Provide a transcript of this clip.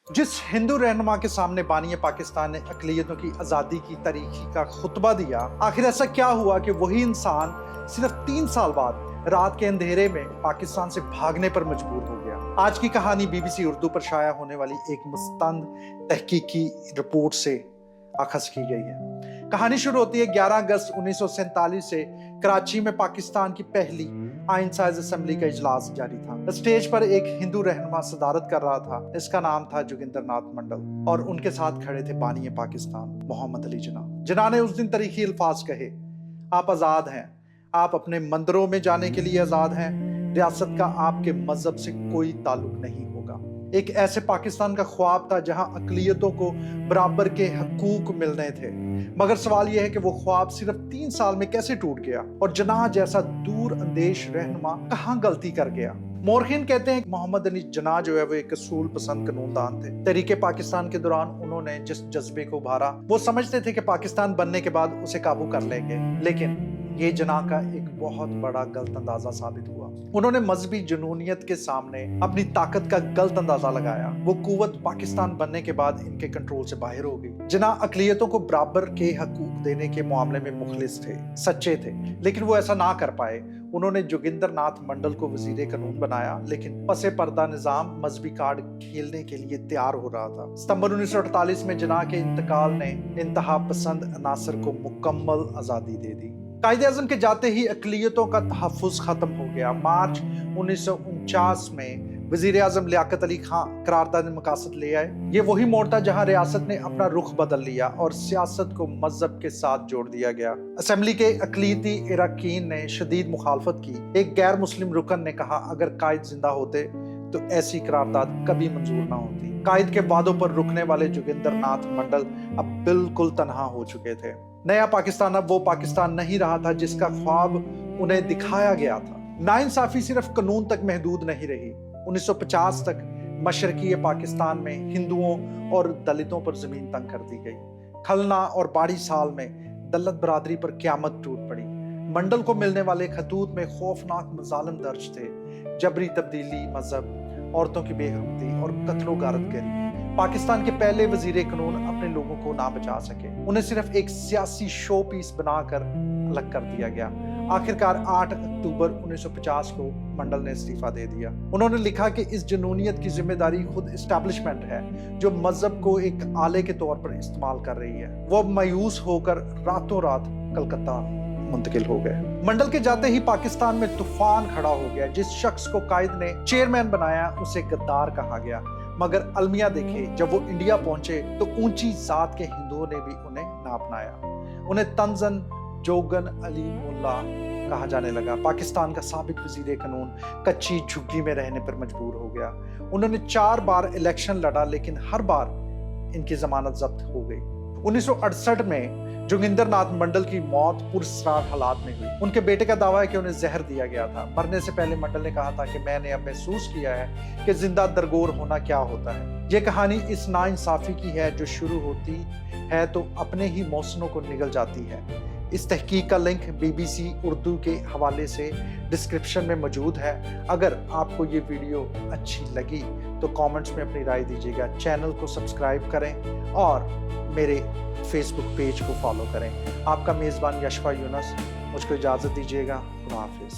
जिस हिंदू रहनुमा के सामने बानी पाकिस्तान ने अकलियतों की आज़ादी की तारीखी का खुतबा दिया, आखिर ऐसा क्या हुआ कि वही इंसान सिर्फ 3 साल बाद रात के अंधेरे में पाकिस्तान से भागने पर मजबूर हो गया। आज की कहानी बीबीसी उर्दू पर शाया होने वाली एक मुस्तंद तहकीकी रिपोर्ट से अखज़ की गई है। कहानी शुरू होती है 11 अगस्त 1947 से। कराची में पाकिस्तान की पहली आइन साज असेंबली का इजलास जारी था। स्टेज पर एक हिंदू रहनुमा सदारत कर रहा था। इसका नाम था जोगिंदर नाथ मंडल और उनके साथ खड़े थे बानी पाकिस्तान मोहम्मद अली जिन्ना। जिन्ना ने उस दिन तरीखी अल्फाज कहे, आप आज़ाद हैं, आप अपने मंदिरों में जाने के लिए आज़ाद हैं, रियासत का आपके मजहब से कोई ताल्लुक नहीं होगा। एक ऐसे पाकिस्तान का ख्वाब था जहां अकलियतों को बराबर के हकूक मिलने थे, मगर सवाल यह है कि वो ख्वाब सिर्फ 3 साल में कैसे टूट गया और जिन्ना जैसा दूर अंदेश रहनुमा कहां गलती कर गया। मोरखीन कहते हैं कि मोहम्मद अली जिन्ना जो है वो एक असूल पसंद कानूनदान थे। तहरीके पाकिस्तान के दौरान उन्होंने जिस जज्बे को उभारा, वो समझते थे कि पाकिस्तान बनने के बाद उसे काबू कर लेंगे, लेकिन ये जिन्ना का एक बहुत बड़ा गलत अंदाजा साबित हुआ। उन्होंने मजहबी जुनूनियत के सामने अपनी ताकत का गलत अंदाजा लगाया। वो कुव्वत पाकिस्तान बनने के बाद इनके कंट्रोल से बाहर हो गई। जिन्ना अकलियतों को बराबर के हकूक देने के मामले में मुखलिस थे, सच्चे थे, लेकिन वो ऐसा ना कर पाए। उन्होंने जोगिंदर नाथ मंडल को वजीर कानून बनाया, लेकिन पसे पर्दा निजाम मजहबी कार्ड खेलने के लिए तैयार हो रहा था। सितंबर 1948 में जिन्ना के इंतकाल ने इंतहा पसंद अनासर को मुकम्मल आज़ादी दे दी। कायदे आज़म के जाते ही अकलियतों का तहफ़्फ़ुज़ खत्म हो गया। मार्च 1949 में वज़ीर आज़म लियाकत अली खान करारदाद मकासद ले आए। ये वही मोड़ था जहां रियासत ने अपना रुख बदल लिया और सियासत को मजहब के साथ जोड़ दिया गया। असेंबली के अकलीती इराकीन ने शदीद मुखालफत की। एक गैर मुस्लिम रुकन ने कहा, अगर कायद जिंदा होते तो ऐसी करारदाद कभी मंजूर ना होती। कायद के वादों पर रुकने वाले जोगिंदर नाथ मंडल अब बिल्कुल तनहा हो चुके थे। नया पाकिस्तान अब वो पाकिस्तान नहीं रहा था जिसका ख्वाब उन्हें दिखाया गया था। नाइंसाफी सिर्फ कानून तक महदूद नहीं रही। 1950 तक मशरकी पाकिस्तान में हिंदुओं और दलितों पर जमीन तंग कर दी गई। खलना और बाड़ी साल में दलित बरादरी पर क़यामत टूट पड़ी। मंडल को मिलने वाले खतूत में खौफनाक मज़ालिम दर्ज थे, जबरी तब्दीली मजहब, औरतों की बेहरमती और कत्लो गारतगरी। पाकिस्तान के पहले वजीर कानून अपने लोगों को ना बचा सके। उन्हें सिर्फ एक सियासी शो पीस बनाकर अलग कर दिया गया। आखिरकार 8 अक्टूबर 1950 को मंडल ने इस्तीफा दे दिया। उन्होंने लिखा कि इस जुनूनियत की जिम्मेदारी खुद एस्टैब्लिशमेंट है जो मजहब को एक आले के तौर पर इस्तेमाल कर रही है। वो मायूस होकर रातों रात कलकत्ता मुंतकिल हो गए। मंडल के जाते ही पाकिस्तान में तूफान खड़ा हो गया। जिस शख्स को कायद ने चेयरमैन बनाया उसे गद्दार कहा गया, मगर अलमिया देखे जब वो इंडिया पहुंचे तो ऊंची जात के हिंदुओं ने भी उन्हें ना अपनाया। उन्हें तंजन जोगन अली मुल्ला कहा जाने लगा। पाकिस्तान का साबिक वजीर कानून कच्ची झुग्गी में रहने पर मजबूर हो गया। उन्होंने 4 बार इलेक्शन लड़ा, लेकिन हर बार इनकी जमानत जब्त हो गई। 1968 में जोगिंदर नाथ मंडल की मौत पुरस्कार हालात में हुई। उनके बेटे का दावा है कि उन्हें जहर दिया गया था। मरने से पहले मंडल ने कहा था कि मैंने अब महसूस किया है कि जिंदा दरगोर होना क्या होता है। ये कहानी इस नाइंसाफी की है जो शुरू होती है तो अपने ही मौसनों को निगल जाती है। इस तहकीक का लिंक बीबीसी उर्दू के हवाले से डिस्क्रिप्शन में मौजूद है। अगर आपको ये वीडियो अच्छी लगी तो कमेंट्स में अपनी राय दीजिएगा। चैनल को सब्सक्राइब करें और मेरे फेसबुक पेज को फॉलो करें। आपका मेज़बान यशफा यूनुस, मुझको इजाज़त दीजिएगा। खुदा हाफिज़।